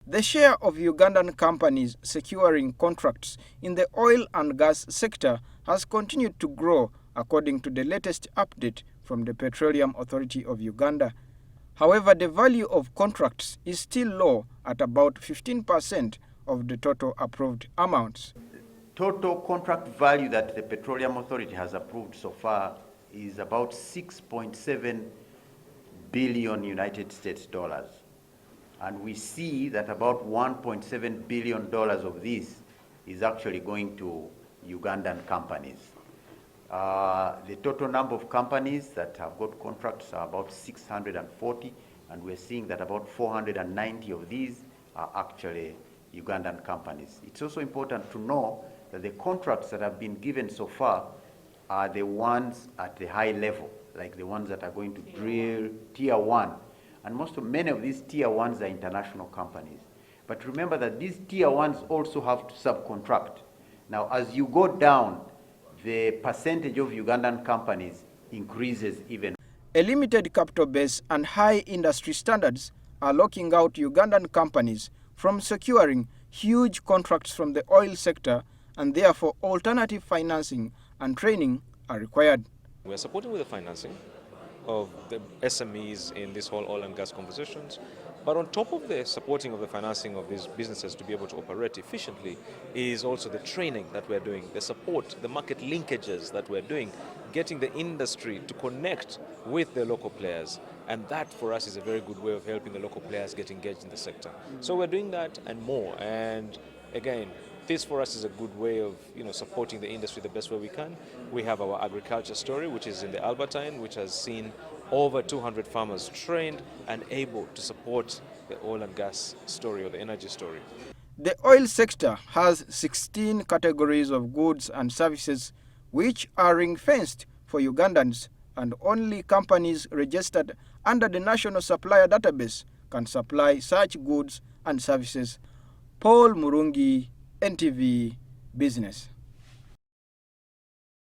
The share of Ugandan companies securing contracts in the oil and gas sector has continued to grow according to the latest update from the Petroleum Authority of Uganda. However, the value of contracts is still low at about 15% of the total approved amounts. Total contract value that the Petroleum Authority has approved so far is about 6.7 billion United States dollars. And we see that about $1.7 billion of this is actually going to Ugandan companies. The total number of companies that have got contracts are about 640, and we're seeing that about 490 of these are actually Ugandan companies. It's also important to know that the contracts that have been given so far are the ones at the high level, like the ones that are going to drill tier 1. And many of these tier 1s are international companies. But remember that these tier 1s also have to subcontract. Now, as you go down, the percentage of Ugandan companies increases even. A limited capital base and high industry standards are locking out Ugandan companies from securing huge contracts from the oil sector, and therefore alternative financing and training are required. We are supporting with the financing of the SMEs in this whole oil and gas conversations. But on top of the supporting of the financing of these businesses to be able to operate efficiently is also the training that we're doing, the support, the market linkages that we're doing, getting the industry to connect with the local players. And that for us is a very good way of helping the local players get engaged in the sector. So we're doing that and more. And again, this for us is a good way of supporting the industry the best way we can. We have our agriculture story, which is in the Albertine, which has seen over 200 farmers trained and able to support the oil and gas story or the energy story. The oil sector has 16 categories of goods and services which are ring-fenced for Ugandans, and only companies registered under the National Supplier Database can supply such goods and services. Paul Murungi, NTV Business.